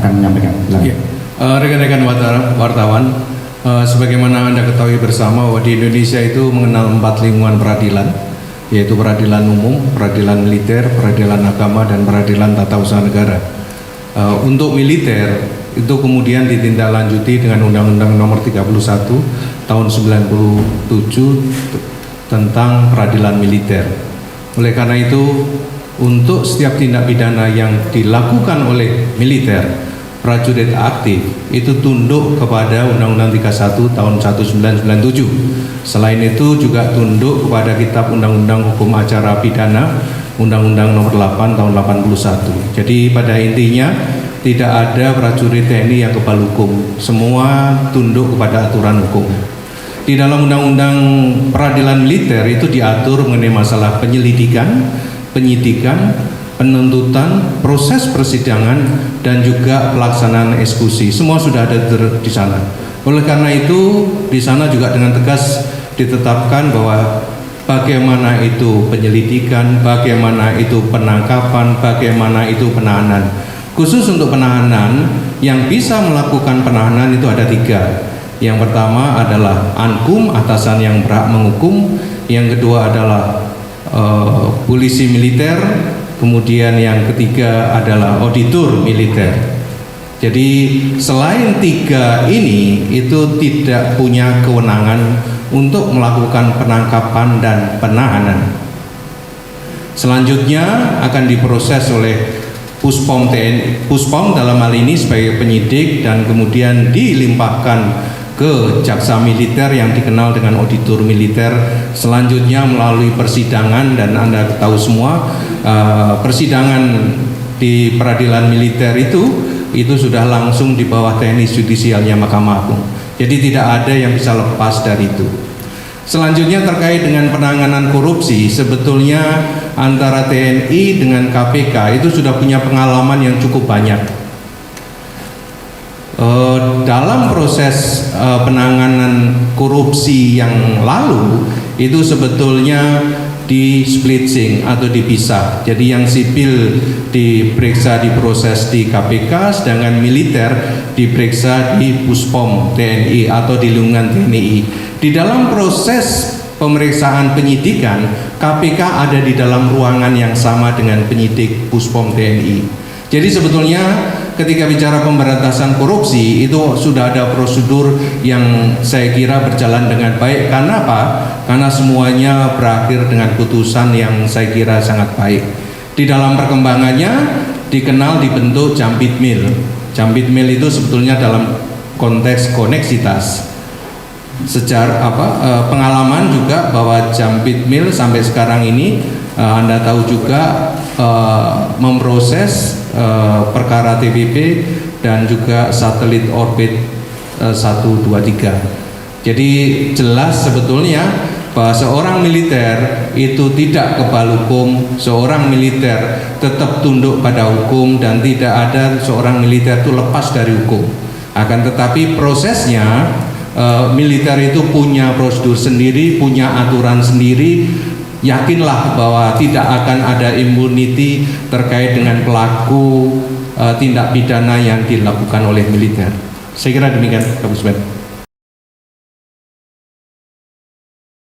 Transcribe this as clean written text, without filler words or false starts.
akan menyampaikan. Ya. Rekan-rekan wartawan, sebagaimana Anda ketahui bersama bahwa di Indonesia itu mengenal 4 lingkungan peradilan, yaitu peradilan umum, peradilan militer, peradilan agama, dan peradilan tata usaha negara. Untuk militer itu kemudian ditindaklanjuti dengan Undang-Undang Nomor 31 tahun 97 tentang peradilan militer. Oleh karena itu, untuk setiap tindak pidana yang dilakukan oleh militer, prajurit aktif itu tunduk kepada Undang-Undang 31 tahun 1997. Selain itu juga tunduk kepada Kitab Undang-Undang Hukum Acara Pidana Undang-Undang Nomor 8 tahun 81. Jadi pada intinya tidak ada prajurit TNI yang kebal hukum, semua tunduk kepada aturan hukum. Di dalam Undang-Undang Peradilan Militer itu diatur mengenai masalah penyelidikan, penyidikan, penuntutan, proses persidangan, dan juga pelaksanaan eksekusi. Semua sudah ada di sana. Oleh karena itu, di sana juga dengan tegas ditetapkan bahwa bagaimana itu penyelidikan, bagaimana itu penangkapan, bagaimana itu penahanan. Khusus untuk penahanan, yang bisa melakukan penahanan itu ada 3. Yang pertama adalah Ankum, atasan yang berhak menghukum. Yang kedua adalah polisi militer. Kemudian yang ketiga adalah auditor militer. Jadi selain 3 ini itu tidak punya kewenangan untuk melakukan penangkapan dan penahanan. Selanjutnya akan diproses oleh Puspom TNI, Puspom dalam hal ini sebagai penyidik, dan kemudian dilimpahkan ke jaksa militer yang dikenal dengan auditor militer. Selanjutnya melalui persidangan, dan Anda tahu semua persidangan di peradilan militer itu sudah langsung di bawah teknis judisialnya Mahkamah Agung. Jadi tidak ada yang bisa lepas dari itu. Selanjutnya terkait dengan penanganan korupsi, sebetulnya antara TNI dengan KPK itu sudah punya pengalaman yang cukup banyak. Dalam proses penanganan korupsi yang lalu itu sebetulnya di splitting atau dipisah. Jadi yang sipil diperiksa diproses di KPK, sedangkan militer diperiksa di Puspom TNI atau di lingkungan TNI. Di dalam proses pemeriksaan penyidikan, KPK ada di dalam ruangan yang sama dengan penyidik Puspom TNI. Jadi sebetulnya ketika bicara pemberantasan korupsi itu sudah ada prosedur yang saya kira berjalan dengan baik. Karena apa? Karena semuanya berakhir dengan putusan yang saya kira sangat baik. Di dalam perkembangannya dikenal dibentuk Jambit-Mil. Jambit-Mil itu sebetulnya dalam konteks koneksitas. Pengalaman juga bahwa Jambit-Mil sampai sekarang ini Anda tahu juga memproses perkara TPP dan juga satelit orbit 123. Jadi jelas sebetulnya bahwa seorang militer itu tidak kebal hukum, seorang militer tetap tunduk pada hukum, dan tidak ada seorang militer itu lepas dari hukum. Akan tetapi prosesnya militer itu punya prosedur sendiri, punya aturan sendiri. Yakinlah bahwa tidak akan ada immunity terkait dengan pelaku tindak pidana yang dilakukan oleh militer. Saya kira demikian, Pak Busbet.